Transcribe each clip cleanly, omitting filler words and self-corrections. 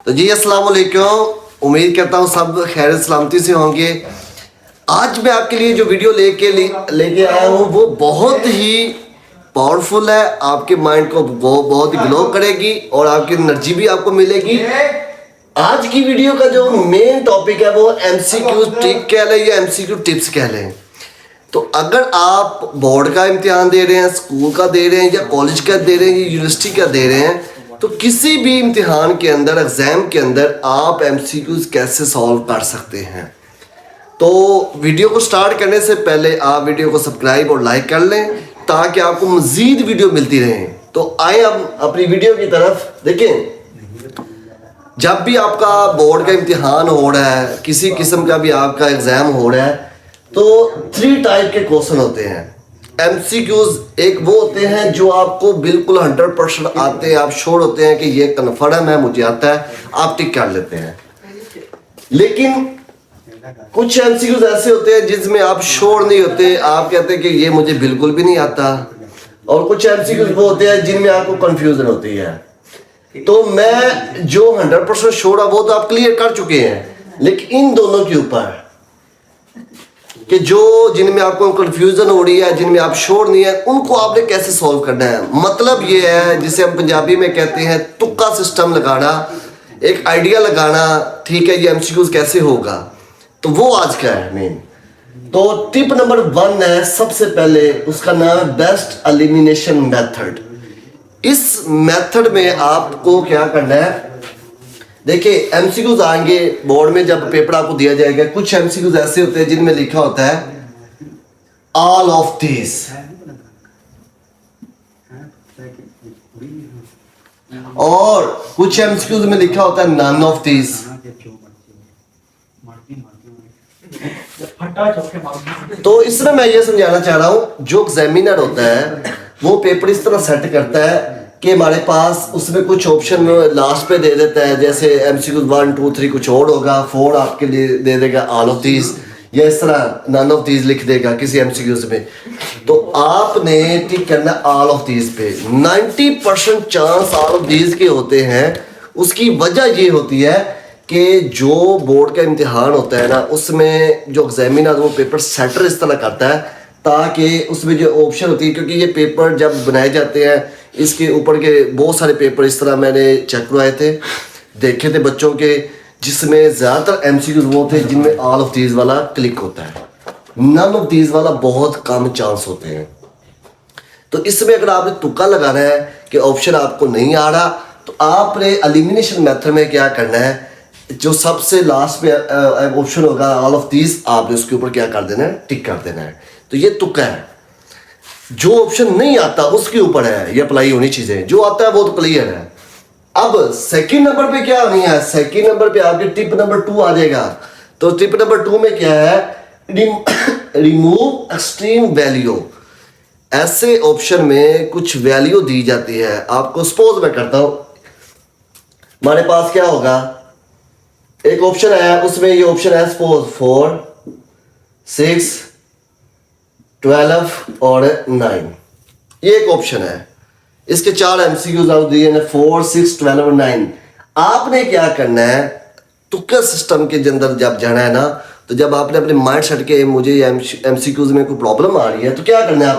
तो जी अस्सलाम वालेकुम। उम्मीद करता हूँ सब खैर सलामती से होंगे। आज मैं आपके लिए जो वीडियो लेके आया हूँ वो बहुत ही पावरफुल है। आपके माइंड को बहुत ही ग्लो करेगी और आपकी एनर्जी भी आपको मिलेगी। आज की वीडियो का जो मेन टॉपिक है वो एमसीक्यू ट्रिक कह लें या एमसीक्यू टिप्स कह लें। तो अगर आप बोर्ड का इम्तिहान दे रहे हैं, स्कूल का दे रहे हैं या कॉलेज का दे रहे हैं या यूनिवर्सिटी का दे रहे हैं, तो किसी भी इम्तिहान के अंदर, एग्ज़ाम के अंदर आप एमसीक्यूज कैसे सॉल्व कर सकते हैं। तो वीडियो को स्टार्ट करने से पहले आप वीडियो को सब्सक्राइब और लाइक कर लें ताकि आपको मज़ीद वीडियो मिलती रहे। तो आए अब अपनी वीडियो की तरफ। देखें, जब भी आपका बोर्ड का इम्तिहान हो रहा है, किसी किस्म का भी आपका एग्ज़ाम हो रहा है, तो 3 टाइप के क्वेश्चन होते हैं एमसीक्यूज। एक वो होते हैं जो आपको बिल्कुल 100% आते हैं, आप श्योर होते हैं कि ये कन्फर्म है, मुझे आता है, आप टिक कर लेते हैं। लेकिन कुछ एमसीक्यूज ऐसे होते हैं जिसमें आप श्योर नहीं होते, आप कहते हैं कि ये मुझे बिल्कुल भी नहीं आता। और कुछ एमसीक्यूज वो होते हैं जिनमें आपको कंफ्यूजन होती है। तो मैं जो 100% श्योर है वो तो आप क्लियर कर चुके हैं, लेकिन इन दोनों के ऊपर कि जो जिनमें आपको कंफ्यूजन हो रही है, जिनमें आप श्योर नहीं है, उनको आपने कैसे सॉल्व करना है। मतलब ये है जिसे हम पंजाबी में कहते हैं तुक्का सिस्टम लगाना, एक आइडिया लगाना। ठीक है, ये एमसीक्यूज कैसे होगा, तो वो आज का है मेन। तो टिप नंबर 1 है सबसे पहले, उसका नाम है बेस्ट एलिमिनेशन मेथड। इस मेथड में आपको क्या करना है, देखिए एमसीक्यूज आएंगे बोर्ड में, जब पेपर आपको दिया जाएगा, कुछ एमसीक्यूज ऐसे होते हैं जिनमें लिखा होता है ऑल ऑफ दिस, और कुछ एमसीक्यूज में लिखा होता है नन ऑफ दिस। तो इसमें मैं ये समझाना चाह रहा हूं, जो एग्जामिनर होता है वो पेपर इस तरह सेट करता है कि हमारे पास उसमें कुछ ऑप्शन लास्ट पे दे देता है, जैसे एमसीक्यू 1 2 3 कुछ और होगा, 4 आपके लिए दे देगा ऑल ऑफ दीज, या इस तरह नन ऑफ दीज लिख देगा किसी एमसीक्यूज में। तो आपने टिक करना ऑल ऑफ दीज पे। 90% चांस ऑल ऑफ दीज के होते हैं। उसकी वजह ये होती है कि जो बोर्ड का इम्तिहान होता है ना, उसमें जो एग्जामिनर वो पेपर सेटर इस तरह करता है ताकि उसमें जो ऑप्शन होती है, क्योंकि ये पेपर जब बनाए जाते हैं, इसके ऊपर के बहुत सारे पेपर इस तरह मैंने चेक करवाए थे, देखे थे बच्चों के, जिसमें ज़्यादातर एमसीक्यूज वो थे जिनमें ऑल ऑफ दीज वाला क्लिक होता है, नन ऑफ दीज वाला बहुत कम चांस होते हैं। तो इसमें अगर आपने तुक्का लगाना है कि ऑप्शन आपको नहीं आ रहा, तो आपने एलिमिनेशन मेथड में क्या करना है, जो सबसे लास्ट पे ऑप्शन होगा ऑल ऑफ दीज, आपने उसके ऊपर क्या कर देना है, टिक कर देना है। तो ये तुक्का है। जो ऑप्शन नहीं आता उसके ऊपर है ये अप्लाई होनी चीजें, जो आता है वो तो क्लियर है। अब सेकंड नंबर पे क्या होनी है, सेकंड नंबर पे आपके टिप नंबर 2 आ जाएगा। तो टिप नंबर 2 में क्या है, रिमूव एक्सट्रीम वैल्यू। ऐसे ऑप्शन में कुछ वैल्यू दी जाती है आपको। सपोज मैं करता हूं, हमारे पास क्या होगा, एक ऑप्शन है, उसमें ये ऑप्शन है सपोज 4 6 12 और 9, ये एक ऑप्शन है। इसके 4 एमसीक्यूज आप दिए हैं, 4 6 12 और 9। आपने क्या करना है, तुक्का सिस्टम के अंदर जब जाना है ना, तो जब आपने अपने माइंड सेट के मुझे एमसीक्यूज में कोई प्रॉब्लम आ रही है, तो क्या करना है,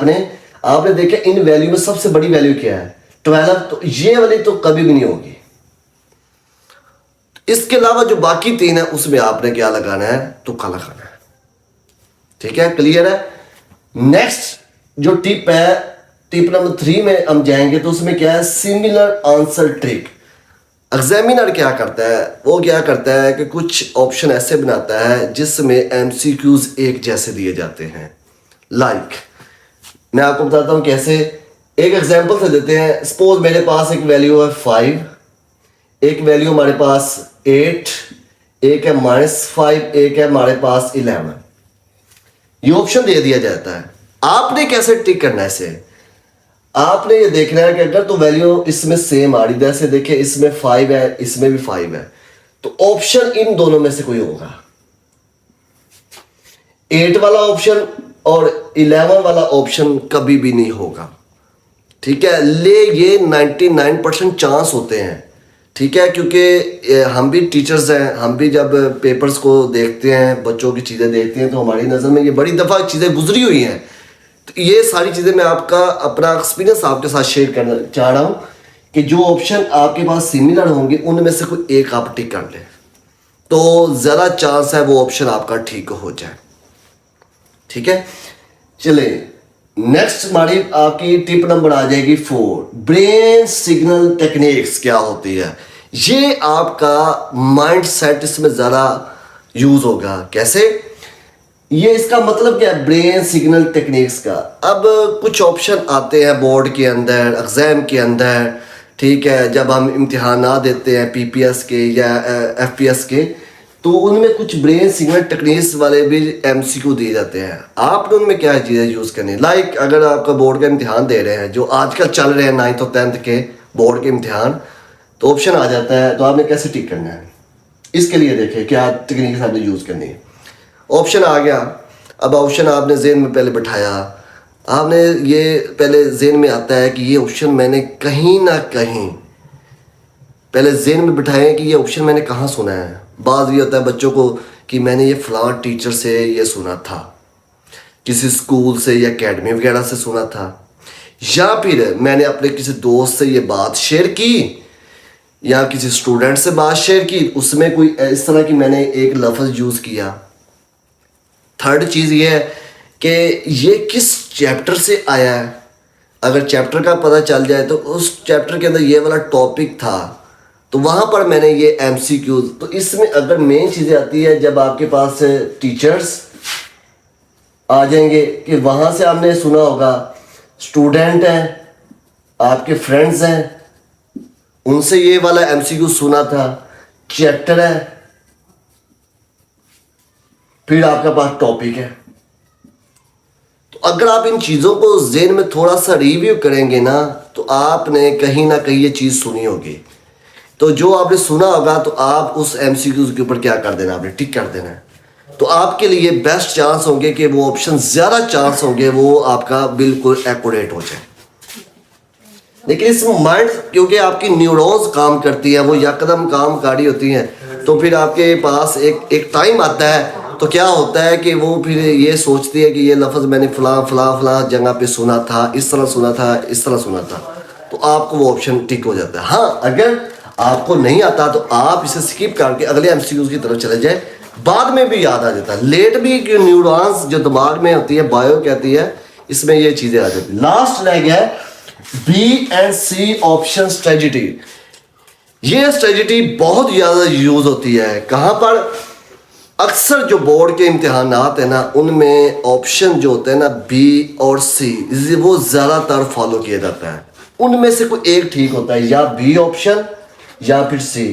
आपने देखा इन वैल्यू में सबसे बड़ी वैल्यू क्या है, 12। तो ये वाली तो कभी भी नहीं होगी। इसके अलावा जो बाकी 3 है उसमें आपने क्या लगाना है, तुक्का लगाना है। ठीक है, क्लियर है। नेक्स्ट जो टिप है, टिप नंबर 3 में हम जाएंगे, तो उसमें क्या है, सिमिलर आंसर ट्रिक। एग्जामिनर क्या करता है, वो क्या करता है कि कुछ ऑप्शन ऐसे बनाता है जिसमें एमसीक्यूज एक जैसे दिए जाते हैं। लाइक मैं आपको बताता हूं कैसे, एक एग्जांपल से देते हैं। सपोज मेरे पास एक वैल्यू है 5, एक वैल्यू हमारे पास 8, एक है -5, एक है हमारे पास 11। ये ऑप्शन दे दिया जाता है। आपने कैसे टिक करना है इसे, आपने ये देखना है कि अगर तो वैल्यू इसमें सेम आ रही, जैसे देखिए इसमें 5 है, इसमें भी 5 है, तो ऑप्शन इन दोनों में से कोई होगा। 8 वाला ऑप्शन और 11 वाला ऑप्शन कभी भी नहीं होगा। ठीक है, ले ये 99% चांस होते हैं ठीक है, क्योंकि हम भी टीचर्स हैं, हम भी जब पेपर्स को देखते हैं, बच्चों की चीज़ें देखते हैं, तो हमारी नज़र में ये बड़ी दफ़ा चीज़ें गुजरी हुई हैं। तो ये सारी चीज़ें मैं आपका अपना एक्सपीरियंस आपके साथ शेयर करना चाह रहा हूँ कि जो ऑप्शन आपके पास सिमिलर होंगे उनमें से कोई एक आप टिक कर लें, तो ज़्यादा चांस है वो ऑप्शन आपका ठीक हो जाए। ठीक है, चलिए नेक्स्ट हमारी आपकी टिप नंबर आ जाएगी 4, ब्रेन सिग्नल टेक्निक्स क्या होती है। ये आपका माइंड सेट इसमें ज़्यादा यूज़ होगा। कैसे, ये इसका मतलब क्या है ब्रेन सिग्नल टेक्निक्स का। अब कुछ ऑप्शन आते हैं बोर्ड के अंदर, एग्ज़ाम के अंदर, ठीक है, जब हम इम्तिहान देते हैं पीपीएस के या एफपीएस के, तो उनमें कुछ ब्रेन सिग्नल टेक्निक्स वाले भी एमसीक्यू दिए जाते हैं। आपने उनमें क्या चीज़ें यूज़ करनी, लाइक अगर आपका बोर्ड का इम्तिहान दे रहे हैं, जो आजकल चल रहे हैं 9th और 10th के बोर्ड के इम्तिहान, तो ऑप्शन आ जाता है, तो आपने कैसे टिक करना है, इसके लिए देखें क्या टेक्निक आपने यूज़ करनी है। ऑप्शन आ गया, अब ऑप्शन आपने जेन में पहले बैठाया, आपने ये पहले जेन में आता है कि ये ऑप्शन मैंने कहीं ना कहीं पहले जेन में बिठाएं कि ये ऑप्शन मैंने कहाँ सुना है। बात ये होता है बच्चों को कि मैंने ये फलां टीचर से ये सुना था, किसी स्कूल से या एकेडमी वगैरह से सुना था, या फिर मैंने अपने किसी दोस्त से ये बात शेयर की, या किसी स्टूडेंट से बात शेयर की, उसमें कोई इस तरह की मैंने एक लफ्ज़ यूज़ किया। थर्ड चीज़ ये है कि ये किस चैप्टर से आया है। अगर चैप्टर का पता चल जाए तो उस चैप्टर के अंदर ये वाला टॉपिक था, तो वहाँ पर मैंने ये एमसीक्यूज। तो इसमें अगर मेन चीज़ें आती है जब आपके पास टीचर्स आ जाएंगे कि वहाँ से आपने सुना होगा, स्टूडेंट हैं, आपके फ्रेंड्स हैं, उनसे ये वाला एमसीक्यू सुना था, चैप्टर है, फिर आपके पास टॉपिक है। तो अगर आप इन चीज़ों को ज़हन में थोड़ा सा रिव्यू करेंगे ना, तो आपने कहीं ना कहीं ये चीज़ सुनी होगी। तो जो आपने सुना होगा तो आप उस एमसीक्यूज के ऊपर क्या कर देना, आपने टिक कर देना है। तो आपके लिए बेस्ट चांस होंगे कि वो ऑप्शन, ज़्यादा चांस होंगे वो आपका बिल्कुल एक्यूरेट हो जाए। लेकिन इस माइंड, क्योंकि आपकी न्यूरॉन्स काम करती है, वो यकदम कामकारी होती हैं, तो फिर आपके पास एक टाइम आता है, तो क्या होता है कि वो फिर ये सोचती है कि ये लफ्ज़ मैंने फलां जगह पे सुना था, इस तरह सुना था, इस तरह सुना था, तो आपको वो ऑप्शन टिक हो जाता है। हाँ, अगर आपको नहीं आता तो आप इसे स्किप करके अगले एमसीक्यूज की तरफ चले जाए, बाद में भी याद आ जाता है। लेट भी न्यूरॉन्स जो दिमाग में होती है, बायो कहती है, इसमें ये चीज़ें आ जाती है। लास्ट रह गया B and C option strategy. ये स्ट्रेटजी बहुत ज़्यादा यूज़ होती है। कहाँ पर, अक्सर जो बोर्ड के इम्तिहान है ना, उनमें ऑप्शन जो होते हैं ना बी और सी, वो ज़्यादातर फॉलो किया जाता है। उनमें से कोई एक ठीक होता है, या बी ऑप्शन या फिर सी।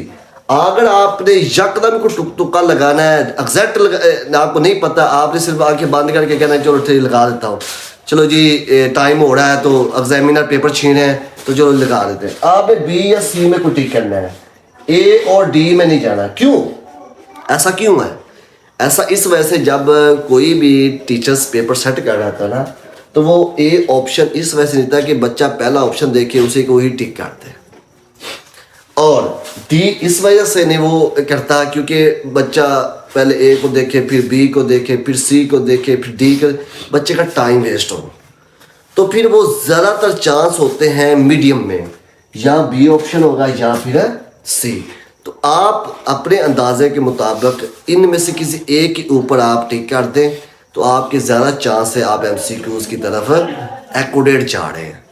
अगर आपने यकदम को तुक्का लगाना है, एग्जैक्ट आपको नहीं पता, आपने सिर्फ आंखें बंद करके कहना है चलो ठीक लगा देता हूँ, चलो जी टाइम हो रहा है तो एग्जामिनर पेपर छीने हैं तो चलो लगा देते हैं, आपने बी या सी में कोई टिक करना है, ए और डी में नहीं जाना। क्यों, ऐसा क्यों है? ऐसा इस वजह से जब कोई भी टीचर्स पेपर सेट कर रहा था ना, तो वो ए ऑप्शन इस वजह से नहीं था कि बच्चा पहला ऑप्शन देखे उसी को ही टिक करते, और डी इस वजह से नहीं वो करता क्योंकि बच्चा पहले ए को देखे, फिर बी को देखे, फिर सी को देखे, फिर डी को, बच्चे का टाइम वेस्ट हो। तो फिर वो ज़्यादातर चांस होते हैं मीडियम में, या बी ऑप्शन होगा या फिर सी। तो आप अपने अंदाजे के मुताबिक इनमें से किसी एक के ऊपर आप टिक कर दें, तो आपके ज़्यादा चांस है आप एमसीक्यूज़ की तरफ एक्यूरेट जा रहे हैं।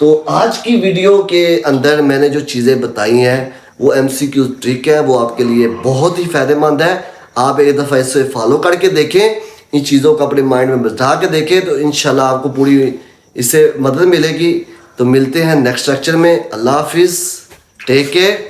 तो आज की वीडियो के अंदर मैंने जो चीज़ें बताई हैं वो एमसीक्यू ट्रिक है, वो आपके लिए बहुत ही फ़ायदेमंद है। आप एक दफ़ा इसे फॉलो करके देखें, इन चीज़ों को अपने माइंड में बिठा के देखें, तो इंशाल्लाह आपको पूरी इससे मदद मिलेगी। तो मिलते हैं नेक्स्ट लेक्चर में। अल्लाह हाफिज़, टेक केयर।